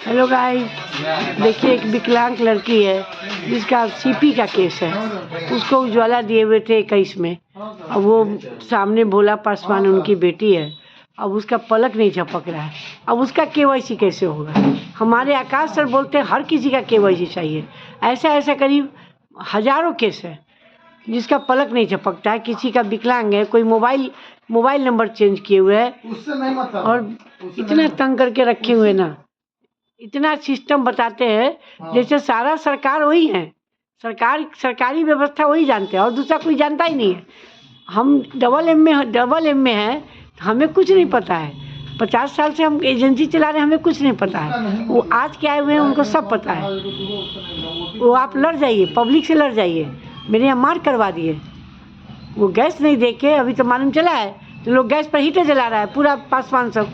Hello guys, देखिए एक विकलांग लड़की है जिसका सीपी का केस है। उसको उज्ज्वला दिए हुए थे 21 में। अब वो सामने भोला पासवान उनकी बेटी है। अब उसका पलक नहीं झपक रहा है। अब उसका केवाईसी कैसे होगा? हमारे आकाश सर बोलते हैं हर किसी का केवाईसी चाहिए। ऐसा करीब हजारों केस है जिसका पलक नहीं झपकता है। किसी का विकलांग है, कोई मोबाइल नंबर चेंज किए हुए है और इतना तंग करके रखे हुए ना, इतना सिस्टम बताते हैं जैसे सारा सरकार वही है। सरकारी व्यवस्था वही जानते हैं और दूसरा कोई जानता ही नहीं है। हम डबल एम में हैं, हमें कुछ नहीं पता है। 50 साल से हम एजेंसी चला रहे हैं, हमें कुछ नहीं पता है। वो आज के आए हुए हैं, उनको सब पता है। वो आप लड़ जाइए, पब्लिक से लड़ जाइए। मेरे यहाँ मार करवा दिए। वो गैस नहीं देके, अभी तो मालूम चला है तो लोग गैस पर हीटर जला रहा है पूरा पासवान सब।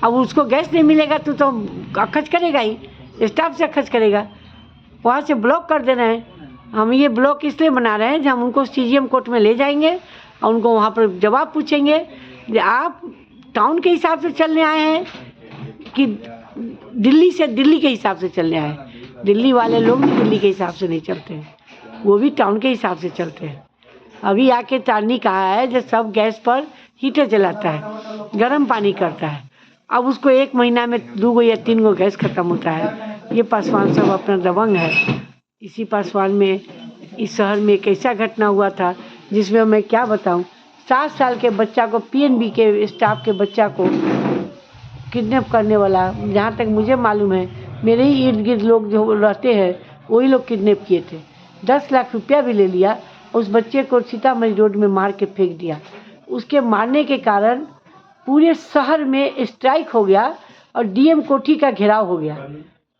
अब उसको गैस नहीं मिलेगा तो अखज करेगा ही, स्टाफ से अखज करेगा। वहाँ से ब्लॉक कर देना है। हम ये ब्लॉक इसलिए बना रहे हैं कि हम उनको CGM कोर्ट में ले जाएंगे और उनको वहाँ पर जवाब पूछेंगे कि आप टाउन के हिसाब से चलने आए हैं कि दिल्ली के हिसाब से चलने आए हैं। दिल्ली वाले लोग भी दिल्ली के हिसाब से नहीं चलते हैं, वो भी टाउन के हिसाब से चलते हैं। अभी आके चांदनी कहा है जो सब गैस पर हीटर जलाता है, गर्म पानी करता है। अब उसको 1 महीना में 2 या 3 गैस खत्म होता है। ये पासवान सब अपना दबंग है। इसी पासवान में इस शहर में एक ऐसा घटना हुआ था जिसमें मैं क्या बताऊं, 7 साल के बच्चा को, PNB के स्टाफ के बच्चा को किडनैप करने वाला, जहाँ तक मुझे मालूम है, मेरे ही इर्द गिर्द लोग जो रहते हैं वही लोग किडनैप किए थे। 10 लाख रुपया भी ले लिया। उस बच्चे को सीतामढ़ी रोड में मार के फेंक दिया। उसके मारने के कारण पूरे शहर में स्ट्राइक हो गया और DM कोठी का घेराव हो गया।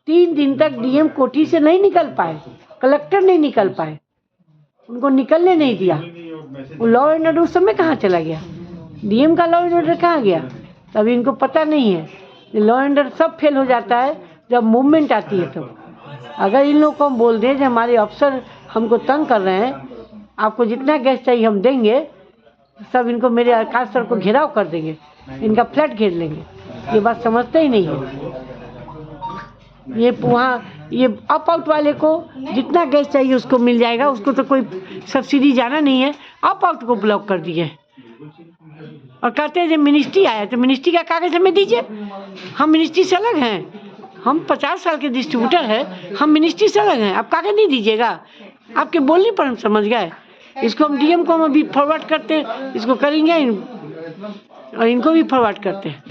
3 दिन तक DM कोठी से नहीं निकल पाए, कलेक्टर नहीं निकल पाए, उनको निकलने नहीं दिया। वो लॉ एंड ऑर्डर उस समय कहाँ चला गया? DM का लॉ एंड ऑर्डर कहाँ गया? तभी इनको पता नहीं है। लॉ एंड ऑर्डर सब फेल हो जाता है जब मूवमेंट आती है। तो अगर इन लोगों को हम बोल दें कि हमारे अफसर हमको तंग कर रहे हैं, आपको जितना गैस चाहिए हम देंगे, सब इनको, मेरे आकाश सर को घेराव कर देंगे, इनका फ्लैट घेर लेंगे। ये बात समझते ही नहीं है। ये अप आउट वाले को जितना गैस चाहिए उसको मिल जाएगा, उसको तो कोई सब्सिडी जाना नहीं है। अप आउट को ब्लॉक कर दिए और कहते हैं जब मिनिस्ट्री आया तो मिनिस्ट्री का कागज हमें दीजिए। हम मिनिस्ट्री से अलग हैं, हम 50 साल के डिस्ट्रीब्यूटर हैं, हम मिनिस्ट्री से अलग हैं। आप कागज नहीं दीजिएगा, आपके बोलने पर हम समझ गए। इसको हम DM को हम अभी फॉरवर्ड करते हैं, इसको करेंगे और इनको भी फॉरवर्ड करते हैं।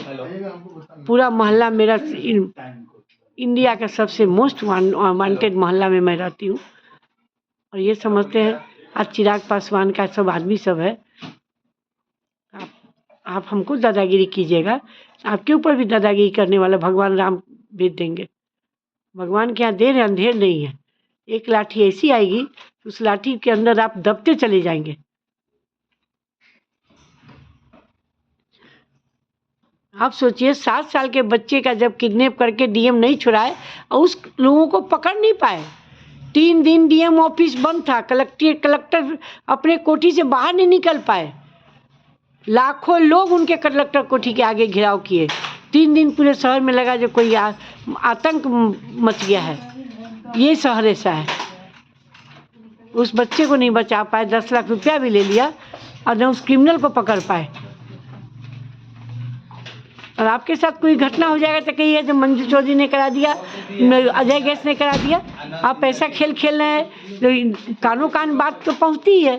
पूरा मोहल्ला मेरा इंडिया का सबसे मोस्ट वांटेड मोहल्ला में मैं रहती हूँ और ये समझते हैं आज चिराग पासवान का सब आदमी सब है। आप हमको दादागिरी कीजिएगा, आपके ऊपर भी दादागिरी करने वाला भगवान राम भेज देंगे। भगवान के यहाँ देर अंधेर नहीं है। एक लाठी ऐसी आएगी उस लाठी के अंदर आप दबते चले जाएंगे। आप सोचिए 7 साल के बच्चे का जब किडनैप करके DM नहीं छुड़ाए और उस लोगों को पकड़ नहीं पाए। 3 दिन DM ऑफिस बंद था, कलेक्टर अपने कोठी से बाहर नहीं निकल पाए। लाखों लोग उनके कलेक्टर कोठी के आगे घेराव किए। 3 दिन पूरे शहर में लगा जो कोई आतंक मच गया है। ये शहर ऐसा है। उस बच्चे को नहीं बचा पाए, 10 लाख रुपया भी ले लिया और न उस क्रिमिनल को पकड़ पाए। और आपके साथ कोई घटना हो जाएगा तो कहिए जो मंजू चौधरी ने करा दिया, अजय गैस ने करा दिया। आप ऐसा खेल रहे हैं तो कानों कान बात तो पहुंचती ही है।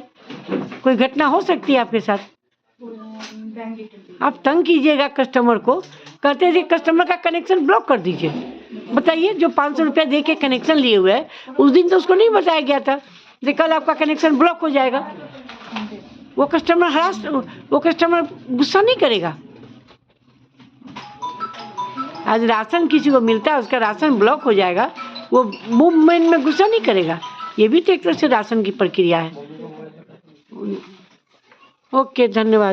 कोई घटना हो सकती है आपके साथ। आप तंग कीजिएगा कस्टमर को, कहते हैं कस्टमर का कनेक्शन ब्लॉक कर दीजिए। बताइए जो 500 रुपया दे के कनेक्शन लिए हुए है, उस दिन तो उसको नहीं बताया गया था कि कल आपका कनेक्शन ब्लॉक हो जाएगा। वो कस्टमर गुस्सा नहीं करेगा। आज राशन किसी को मिलता है, उसका राशन ब्लॉक हो जाएगा, वो मूवमेंट में गुस्सा नहीं करेगा। ये भी तो एक तरह से राशन की प्रक्रिया है। ओके, धन्यवाद।